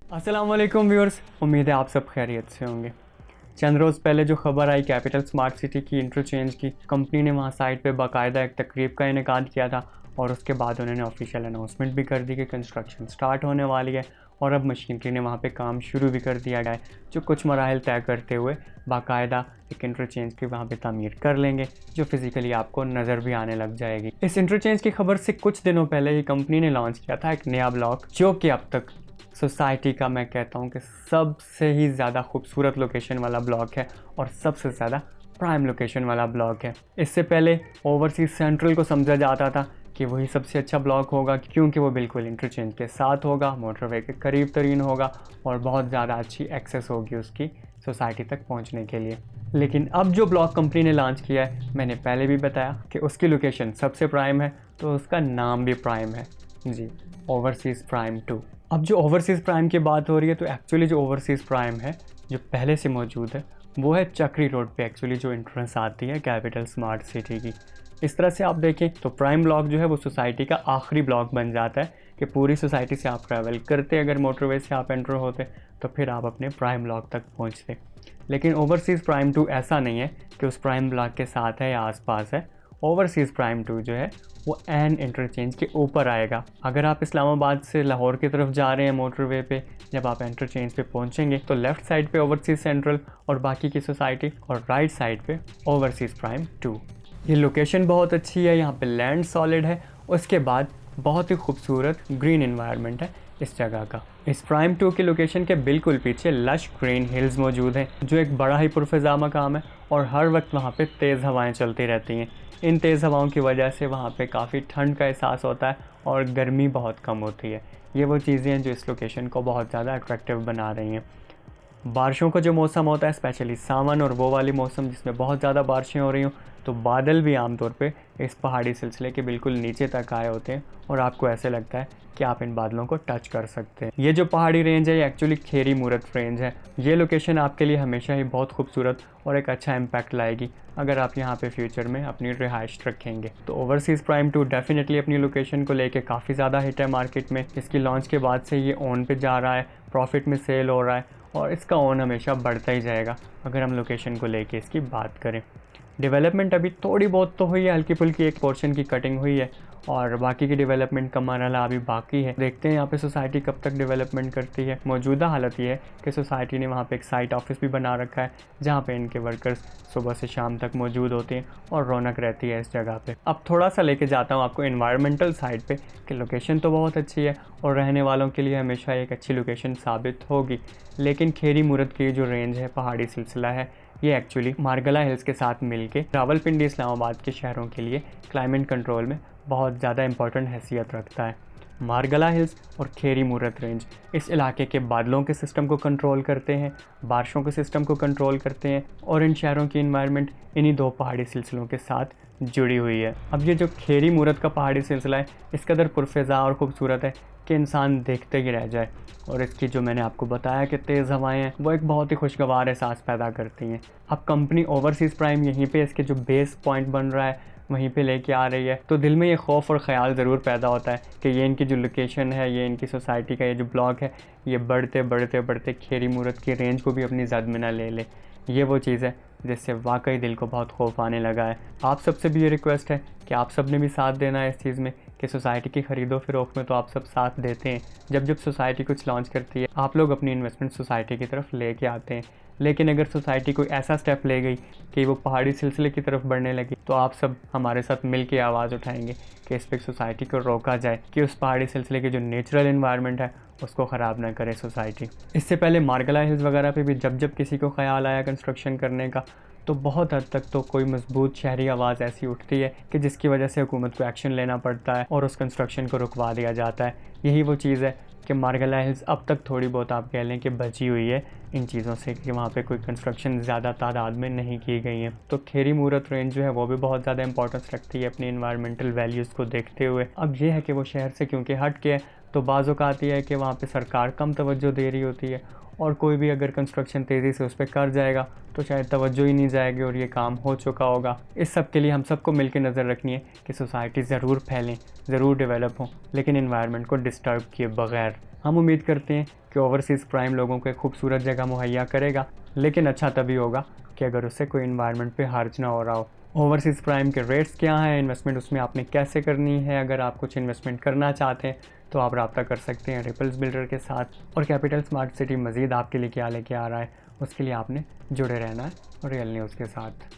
अस्सलाम वालेकुम व्यूअर्स, उम्मीद है आप सब खैरियत से होंगे। चंद रोज़ पहले जो खबर आई कैपिटल स्मार्ट सिटी की इंटरचेंज की, कंपनी ने वहां साइट पे बाकायदा एक तकरीब का इनेकाद किया था और उसके बाद उन्होंने ऑफिशियल अनाउंसमेंट भी कर दी कि कंस्ट्रक्शन स्टार्ट होने वाली है और अब मशीनरी ने वहाँ पे काम शुरू भी कर दिया गया है, जो कुछ मराहल तय करते हुए बाकायदा एक इंटरचेंज की वहाँ पे तामीर कर लेंगे, जो फिज़िकली आपको नज़र भी आने लग जाएगी। इस इंटरचेंज की खबर से कुछ दिनों पहले ही कंपनी ने लॉन्च किया था एक नया ब्लॉक, जो कि अब तक सोसाइटी का मैं कहता हूँ कि सबसे ही ज़्यादा खूबसूरत लोकेशन वाला ब्लॉक है और सबसे ज़्यादा प्राइम लोकेशन वाला ब्लॉक है। इससे पहले ओवरसीज सेंट्रल को समझा जाता था कि वही सबसे अच्छा ब्लॉक होगा, क्योंकि वो बिल्कुल इंटरचेंज के साथ होगा, मोटरवे के करीब तरीन होगा और बहुत ज़्यादा अच्छी एक्सेस होगी उसकी सोसाइटी तक पहुंचने के लिए। लेकिन अब जो ब्लॉक कंपनी ने लॉन्च किया है, मैंने पहले भी बताया कि उसकी लोकेशन सबसे प्राइम है, तो उसका नाम भी प्राइम है जी, ओवरसीज़ प्राइम 2। अब जो ओवरसीज़ प्राइम की बात हो रही है, तो एक्चुअली जो ओवरसीज़ प्राइम है जो पहले से मौजूद है वो है चक्री रोड पे एक्चुअली जो एंट्रेंस आती है कैपिटल स्मार्ट सिटी की। इस तरह से आप देखें तो प्राइम ब्लॉक जो है वो सोसाइटी का आखिरी ब्लॉक बन जाता है कि पूरी सोसाइटी से आप ट्रैवल करते, अगर मोटरवे से आप एंटर होते तो फिर आप अपने प्राइम ब्लॉक तक पहुंचते। लेकिन ओवरसीज़ प्राइम 2 ऐसा नहीं है कि उस प्राइम ब्लॉक के साथ है या आसपास है। ओवरसीज़ प्राइम 2 जो है वो एन इंटरचेंज के ऊपर आएगा। अगर आप इस्लामाबाद से लाहौर की तरफ जा रहे हैं मोटरवे पे, जब आप इंटरचेंज पे पहुंचेंगे तो लेफ़्ट साइड पे ओवरसीज़ सेंट्रल और बाकी की सोसाइटी और राइट साइड पे ओवरसीज़ प्राइम 2। ये लोकेशन बहुत अच्छी है, यहाँ पे लैंड सॉलिड है, उसके बाद बहुत ही खूबसूरत ग्रीन इन्वायरमेंट है इस जगह का। इस प्राइम 2 की लोकेशन के बिल्कुल पीछे लश ग्रीन हिल्स मौजूद हैं, जो एक बड़ा ही पुरफ़िज़ा मकाम है और हर वक्त वहाँ पे तेज़ हवाएं चलती रहती हैं। इन तेज़ हवाओं की वजह से वहाँ पे काफ़ी ठंड का एहसास होता है और गर्मी बहुत कम होती है। ये वो चीज़ें हैं जो इस लोकेशन को बहुत ज़्यादा अट्रैक्टिव बना रही हैं। बारिशों का जो मौसम होता है, स्पेशली सावन और वो वाली मौसम जिसमें बहुत ज़्यादा बारिशें हो रही हों, तो बादल भी आमतौर पे इस पहाड़ी सिलसिले के बिल्कुल नीचे तक आए होते हैं और आपको ऐसे लगता है कि आप इन बादलों को टच कर सकते हैं। ये जो पहाड़ी रेंज है ये एक्चुअली खेरी मूरत रेंज है। ये लोकेशन आपके लिए हमेशा ही बहुत खूबसूरत और एक अच्छा इम्पैक्ट लाएगी अगर आप यहाँ पे फ्यूचर में अपनी रिहाइश रखेंगे। तो ओवरसीज़ प्राइम 2 डेफिनेटली अपनी लोकेशन को लेके काफ़ी ज़्यादा हिट है मार्केट में। इसकी लॉन्च के बाद से ये ऑन पे जा रहा है, प्रॉफिट में सेल हो रहा है और इसका ऑन हमेशा बढ़ता ही जाएगा अगर हम लोकेशन को लेके इसकी बात करें। डेवलपमेंट अभी थोड़ी बहुत तो हुई है, हल्की फुल्की एक पोर्शन की कटिंग हुई है और बाकी की डेवलपमेंट का मरहला अभी बाकी है। देखते हैं यहाँ पे सोसाइटी कब तक डेवलपमेंट करती है। मौजूदा हालत ये है कि सोसाइटी ने वहाँ पे एक साइट ऑफिस भी बना रखा है, जहाँ पे इनके वर्कर्स सुबह से शाम तक मौजूद होते हैं और रौनक रहती है इस जगह पे। अब थोड़ा सा लेके जाता हूँ आपको इन्वायरमेंटल साइड पे कि लोकेशन तो बहुत अच्छी है और रहने वालों के लिए हमेशा एक अच्छी लोकेशन साबित होगी। लेकिन खेरी मूरत की जो रेंज है, पहाड़ी सिलसिला है, ये एक्चुअली मारगला हिल्स के साथ मिलके रावलपिंडी इस्लामाबाद के शहरों के लिए क्लाइमेट कंट्रोल में बहुत ज़्यादा इंपॉर्टेंट हैसियत रखता है। मारगला हिल्स और खेरी मूरत रेंज इस इलाके के बादलों के सिस्टम को कंट्रोल करते हैं, बारिशों के सिस्टम को कंट्रोल करते हैं और इन शहरों की इन्वायरमेंट इन्हीं दो पहाड़ी सिलसिलों के साथ जुड़ी हुई है। अब ये जो खेरी मूरत का पहाड़ी सिलसिला है, इस कदर पुरफ़िज़ा और ख़ूबसूरत है कि इंसान देखते ही रह जाए और इसकी जो मैंने आपको बताया कि तेज़ हवाएं हैं, वो एक बहुत ही खुशगवार एहसास पैदा करती हैं। अब कंपनी ओवरसीज़ प्राइम यहीं पे इसके जो बेस पॉइंट बन रहा है वहीं पे लेके आ रही है, तो दिल में ये खौफ और ख़्याल ज़रूर पैदा होता है कि ये इनकी जो लोकेशन है, ये इनकी सोसाइटी का ये जो ब्लॉक है, ये बढ़ते बढ़ते बढ़ते खेरी मूरत की रेंज को भी अपनी ज़द में ना ले ले। ये वो चीज़ है जिससे वाकई दिल को बहुत खौफ आने लगा है। आप सबसे भी ये रिक्वेस्ट है कि आप सब ने भी साथ देना है इस चीज़ में कि सोसाइटी की ख़रीदो फ़रोख्त में तो आप सब साथ देते हैं। जब सोसाइटी कुछ लॉन्च करती है, आप लोग अपनी इन्वेस्टमेंट सोसाइटी की तरफ लेके आते हैं। लेकिन अगर सोसाइटी कोई ऐसा स्टेप ले गई कि वो पहाड़ी सिलसिले की तरफ बढ़ने लगी, तो आप सब हमारे साथ मिल के आवाज़ उठाएंगे कि इस पर सोसाइटी को रोका जाए कि उस पहाड़ी सिलसिले की जो नेचुरल इन्वायरमेंट है उसको ख़राब ना करे सोसाइटी। इससे पहले मारगला हिल्स वगैरह पे भी जब किसी को ख्याल आया कंस्ट्रक्शन करने का, तो बहुत हद तक तो कोई मजबूत शहरी आवाज़ ऐसी उठती है कि जिसकी वजह से हुकूमत को एक्शन लेना पड़ता है और उस कंस्ट्रक्शन को रुकवा दिया जाता है। यही वो चीज़ है कि मारगला हिल्स अब तक थोड़ी बहुत आप कह लें कि बची हुई है इन चीज़ों से कि वहाँ पे कोई कंस्ट्रक्शन ज़्यादा तादाद में नहीं की गई है। तो खेरी मूरत रेंज जो है वो भी बहुत ज़्यादा इंपॉर्टेंस रखती है अपनी इन्वायरमेंटल वैल्यूज़ को देखते हुए। अब ये है कि वो शहर से क्योंकि हट के है, तो बाज़ औक़ात ये है कि वहाँ पे सरकार कम तवज्जो दे रही होती है और कोई भी अगर कंस्ट्रक्शन तेज़ी से उस पर कर जाएगा तो शायद तवज्जो ही नहीं जाएगी और ये काम हो चुका होगा। इस सब के लिए हम सबको मिलकर नज़र रखनी है कि सोसाइटी ज़रूर फैलें, ज़रूर डेवलप हो, लेकिन इन्वायरमेंट को डिस्टर्ब किए बगैर। हम उम्मीद करते हैं कि ओवरसीज़ क्राइम लोगों को एक खूबसूरत जगह मुहैया करेगा, लेकिन अच्छा तभी होगा कि अगर उससे कोई इन्वायरमेंट पे हर्ज ना हो रहा हो। ओवरसीज़ प्राइम के रेट्स क्या हैं, इन्वेस्टमेंट उसमें आपने कैसे करनी है, अगर आप कुछ इन्वेस्टमेंट करना चाहते हैं तो आप रब्ता कर सकते हैं रिपल्स बिल्डर के साथ। और कैपिटल स्मार्ट सिटी मज़ीद आपके लिए क्या लेके आ रहा है, उसके लिए आपने जुड़े रहना है रियल न्यूज़ के साथ।